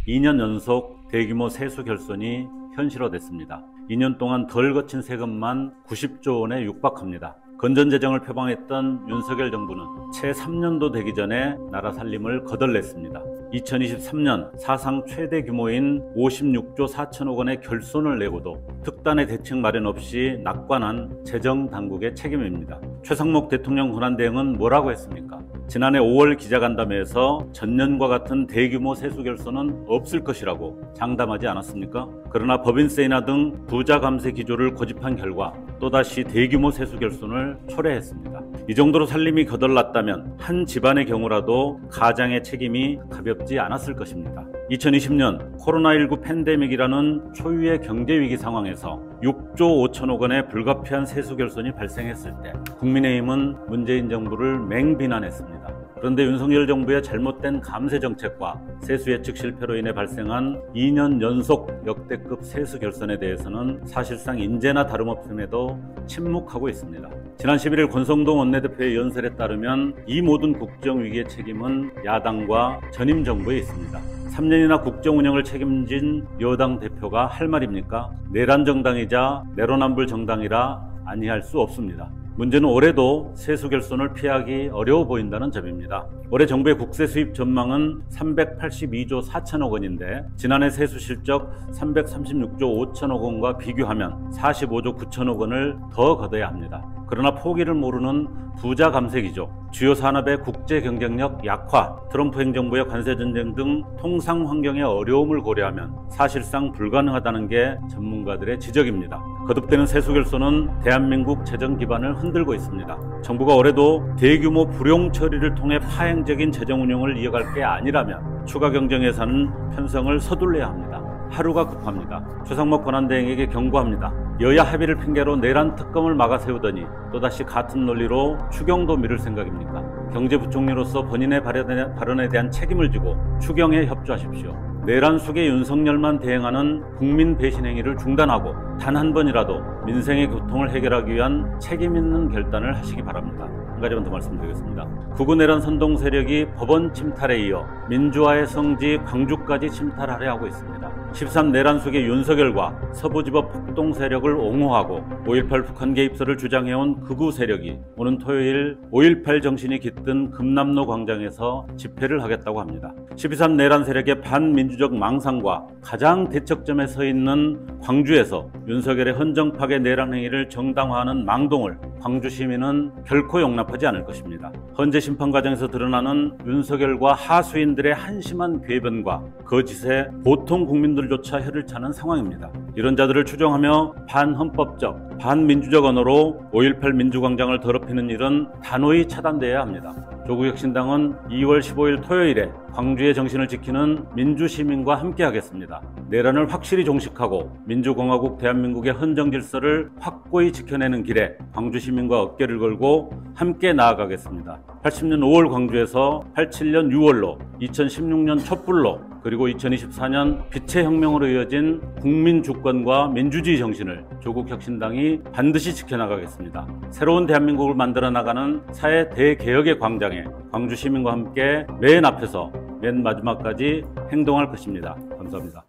2년 연속 대규모 세수 결손이 현실화됐습니다. 2년 동안 덜 거친 세금만 90조 원에 육박합니다. 건전재정을 표방했던 윤석열 정부는 채 3년도 되기 전에 나라 살림을 거덜냈습니다. 2023년 사상 최대 규모인 56조 4천억 원의 결손을 내고도 특단의 대책 마련 없이 낙관한 재정당국의 책임입니다. 최상목 대통령 권한대행은 뭐라고 했습니까? 지난해 5월 기자간담회에서 전년과 같은 대규모 세수 결손은 없을 것이라고 장담하지 않았습니까? 그러나 법인세 인하 등 부자 감세 기조를 고집한 결과 또다시 대규모 세수 결손을 초래했습니다. 이 정도로 살림이 거덜났다면 한 집안의 경우라도 가장의 책임이 가볍지 않았을 것입니다. 2020년 코로나19 팬데믹이라는 초유의 경제위기 상황에서 6조 5천억 원의 불가피한 세수 결손이 발생했을 때 국민의힘은 문재인 정부를 맹비난했습니다. 그런데 윤석열 정부의 잘못된 감세 정책과 세수 예측 실패로 인해 발생한 2년 연속 역대급 세수 결손에 대해서는 사실상 인재나 다름없음에도 침묵하고 있습니다. 지난 11일 권성동 원내대표의 연설에 따르면 이 모든 국정위기의 책임은 야당과 전임 정부에 있습니다. 3년이나 국정 운영을 책임진 여당 대표가 할 말입니까? 내란 정당이자 내로남불 정당이라 아니할 수 없습니다. 문제는 올해도 세수 결손을 피하기 어려워 보인다는 점입니다. 올해 정부의 국세 수입 전망은 382조 4천억 원인데 지난해 세수 실적 336조 5천억 원과 비교하면 45조 9천억 원을 더 걷어야 합니다. 그러나 포기를 모르는 부자 감세 기조, 주요 산업의 국제 경쟁력 약화, 트럼프 행정부의 관세 전쟁 등 통상 환경의 어려움을 고려하면 사실상 불가능하다는 게 전문가들의 지적입니다. 거듭되는 세수 결손은 대한민국 재정 기반을 흔들고 있습니다. 정부가 올해도 대규모 불용 처리를 통해 파행적인 재정 운영을 이어갈 게 아니라면 추가 경정 예산은 편성을 서둘러야 합니다. 하루가 급합니다. 최상목 권한대행에게 경고합니다. 여야 합의를 핑계로 내란 특검을 막아 세우더니 또다시 같은 논리로 추경도 미룰 생각입니까? 경제부총리로서 본인의 발언에 대한 책임을 지고 추경에 협조하십시오. 내란 속의 윤석열만 대행하는 국민 배신 행위를 중단하고 단 한 번이라도 민생의 고통을 해결하기 위한 책임 있는 결단을 하시기 바랍니다. 한 가지만 더 말씀드리겠습니다. 구구 내란 선동 세력이 법원 침탈에 이어 민주화의 성지 광주까지 침탈하려 하고 있습니다. 13 내란 속의 윤석열과 서부지법 폭동 세력을 옹호하고 5.18 북한 개입설을 주장해온 극우 세력이 오는 토요일 5.18 정신이 깃든 금남로 광장에서 집회를 하겠다고 합니다. 12.3 내란 세력의 반민주적 망상과 가장 대척점에 서 있는 광주에서 윤석열의 헌정파괴 내란 행위를 정당화하는 망동을 광주 시민은 결코 용납하지 않을 것입니다. 헌재 심판 과정에서 드러나는 윤석열과 하수인들의 한심한 궤변과 거짓에 보통 국민들조차 혀를 차는 상황입니다. 이런 자들을 추종하며 반헌법적, 반민주적 언어로 5.18 민주광장을 더럽히는 일은 단호히 차단돼야 합니다. 조국혁신당은 2월 15일 토요일에 광주의 정신을 지키는 민주시민과 함께하겠습니다. 내란을 확실히 종식하고 민주공화국 대한민국의 헌정질서를 확고히 지켜내는 길에 광주 시민과 어깨를 걸고 함께 나아가겠습니다. 80년 5월 광주에서 87년 6월로 2016년 촛불로 그리고 2024년 빛의 혁명으로 이어진 국민 주권과 민주주의 정신을 조국혁신당이 반드시 지켜나가겠습니다. 새로운 대한민국을 만들어 나가는 사회 대개혁의 광장에 광주 시민과 함께 맨 앞에서 맨 마지막까지 행동할 것입니다. 감사합니다.